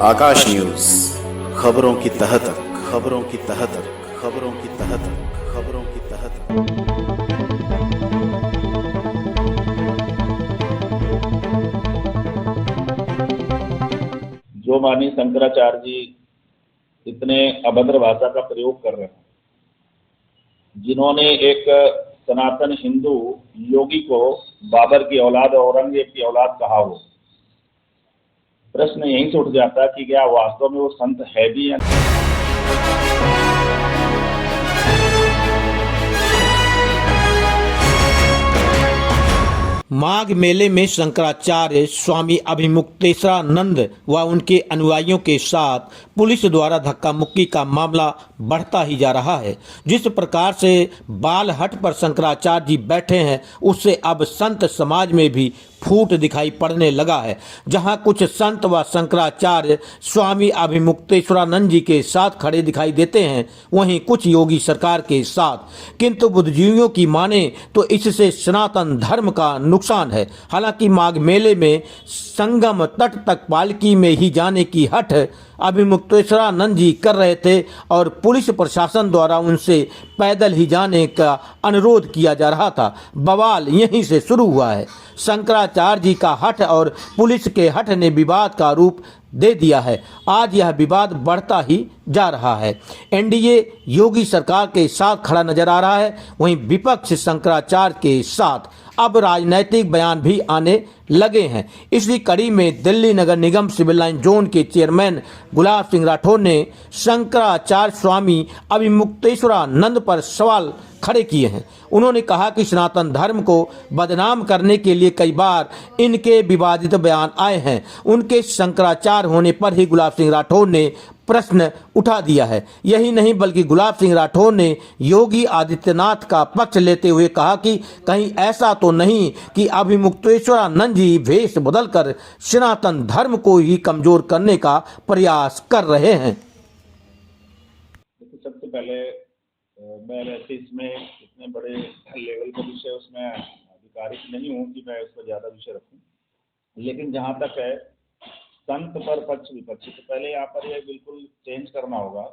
आकाश news, खबरों की तह तक, खबरों की तह तक, खबरों की तह तक, खबरों की तह तक। जो माननीय शंकराचार्य जी इतने अभद्र भाषा का प्रयोग कर रहे हैं, जिन्होंने एक सनातन हिंदू योगी को बाबर की औलाद औरंगजेब की औलाद कहा हो, प्रश्न यहीं से उठ जाता कि क्या वास्तव में वो संत है भी या नहीं। माघ मेले में शंकराचार्य स्वामी अभिमुक्तेश्वरानंद व उनके अनुयायियों के साथ पुलिस द्वारा धक्का मुक्की का मामला बढ़ता ही जा रहा है। जिस प्रकार से बालहट पर शंकराचार्य जी बैठे हैं, उससे अब संत समाज में भी फूट दिखाई पड़ने लगा है। जहां कुछ संत व शंकराचार्य स्वामी अभिमुक्तेश्वरानंद जी के साथ खड़े दिखाई देते हैं, वहीं कुछ योगी सरकार के साथ। किंतु बुद्धिजीवियों की माने तो इससे सनातन धर्म का नुकसान है। हालांकि माघ मेले में संगम तट तक पालकी में ही जाने की हठ अभिमुक्तेश्वरानंद जी कर रहे थे और पुलिस प्रशासन द्वारा उनसे पैदल ही जाने का अनुरोध किया जा रहा था। बवाल यहीं से शुरू हुआ है। शंकराचार्य जी का हठ और पुलिस के हठ ने विवाद का रूप दे दिया है। आज यह विवाद बढ़ता ही जा रहा है। एनडीए योगी सरकार के साथ खड़ा नजर आ रहा है, वहीं विपक्ष शंकराचार्य के साथ। अब राजनीतिक बयान भी आने लगे हैं। इसी कड़ी में दिल्ली नगर निगम सिविल लाइन जोन के चेयरमैन गुलाब सिंह राठौर ने शंकराचार्य स्वामी अभिमुक्तेश्वरानंद पर सवाल खड़े किए हैं। उन्होंने कहा कि सनातन धर्म को बदनाम करने के लिए कई बार इनके विवादित बयान आए हैं। उनके शंकराचार्य होने पर ही गुलाब सिंह राठौर ने प्रश्न उठा दिया है। यही नहीं बल्कि गुलाब सिंह राठौर ने योगी आदित्यनाथ का पक्ष लेते हुए कहा कि कहीं ऐसा तो नहीं कि अभिमुक्तेश्वरानंद जी वेश बदलकर सनातन धर्म को ही कमजोर करने का प्रयास कर रहे हैं। सबसे पहले मैं वैसे इसमें इतने बड़े लेवल का विषय उसमें अधिकारिक नहीं हूँ कि मैं उस पर ज़्यादा विषय रखूँ, लेकिन जहाँ तक है संत पर पक्ष विपक्ष, तो पहले यहाँ पर यह बिल्कुल चेंज करना होगा।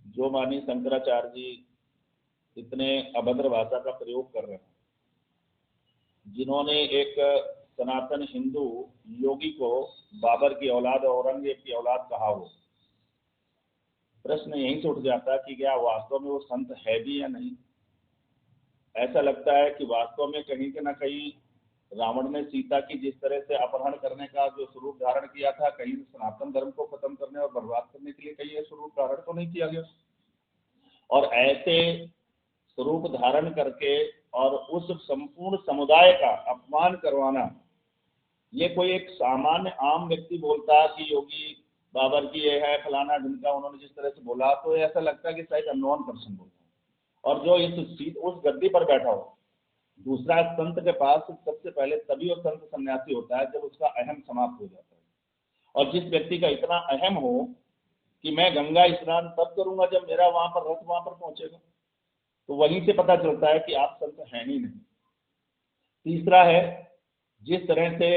जो माननीय शंकराचार्य जी इतने अभद्र भाषा का प्रयोग कर रहे हैं, जिन्होंने एक सनातन हिंदू योगी को बाबर की औलाद औरंगजेब की औलाद कहा हो, प्रश्न यहीं से उठ जाता कि क्या वास्तव में वो संत है भी या नहीं। ऐसा लगता है कि वास्तव में कहीं के ना कहीं रावण ने सीता की जिस तरह से अपहरण करने का जो स्वरूप धारण किया था, कहीं सनातन धर्म को खत्म करने और बर्बाद करने के लिए कहीं यह स्वरूप धारण तो नहीं किया गया। और ऐसे स्वरूप धारण करके और उस संपूर्ण समुदाय का अपमान करवाना, ये कोई एक सामान्य आम व्यक्ति बोलता कि योगी बाबर की ये है फलाना ढिमका, उन्होंने जिस तरह से बोला तो ऐसा लगता है कि शायद अननोन पर्सन बोलता है। और जो इस सीट उस गद्दी पर बैठा हो, दूसरा संत के पास सबसे पहले तभी वो संत सन्यासी होता है जब उसका अहम समाप्त हो जाता है। और जिस व्यक्ति का इतना अहम हो कि मैं गंगा स्नान तब करूंगा जब मेरा वहां पर रथ वहां पर पहुंचेगा, तो वहीं से पता चलता है कि आप संत हैं ही नहीं। तीसरा है, जिस तरह से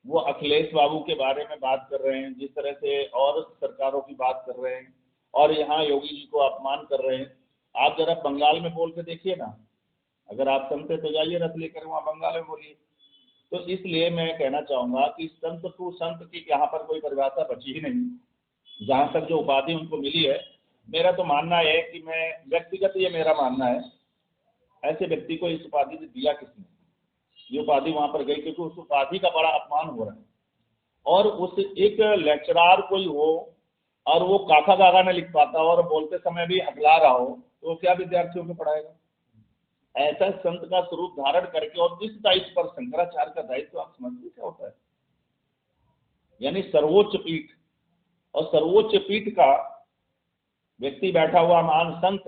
वो अखिलेश बाबू के बारे में बात कर रहे हैं, जिस तरह से और सरकारों की बात कर रहे हैं और यहाँ योगी जी को अपमान कर रहे हैं। आप जरा बंगाल में बोल के देखिए ना, अगर आप संत है तो जाइए रथ लेकर वहाँ बंगाल में बोलिए। तो इसलिए मैं कहना चाहूँगा कि संत टू संत की यहाँ पर कोई परिभाषा बची ही नहीं। जहाँ तक जो उपाधि उनको मिली है, मेरा तो मानना है कि मैं व्यक्तिगत ये मेरा मानना है, ऐसे व्यक्ति को इस उपाधि से दिया किसने, ये उपाधि वहाँ पर गई क्योंकि उस उपाधि का बड़ा अपमान हो रहा है। और उस एक लेक्चरार कोई हो और वो काका गागा न लिख पाता और बोलते समय भी हकला रहा हो, तो क्या विद्यार्थियों को पढ़ाएगा। ऐसा संत का स्वरूप धारण करके और जिस दायित्व पर शंकराचार्य का दायित्व आप समझते क्या होता है, यानी सर्वोच्च पीठ, और सर्वोच्च पीठ का व्यक्ति बैठा हुआ महान संत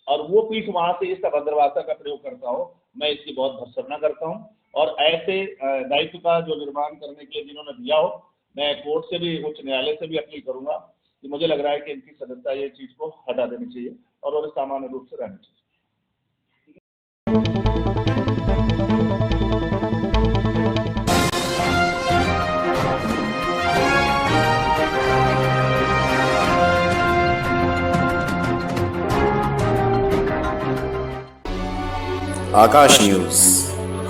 और वो पीठ वहां से इस अभद्र भाषा का प्रयोग करता हो, मैं इसकी बहुत भर्त्सना करता हूं। और ऐसे दायित्व का जो निर्माण करने के लिए जिन्होंने दिया हो, मैं कोर्ट से भी उच्च न्यायालय से भी अपील करूंगा कि मुझे लग रहा है कि इनकी सदस्यता ये चीज को हटा देनी चाहिए और सामान्य रूप से रहनी चाहिए। आकाश न्यूज,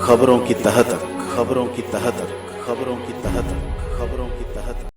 खबरों की तह तक, खबरों की तह तक, खबरों की तह तक, खबरों की तह तक।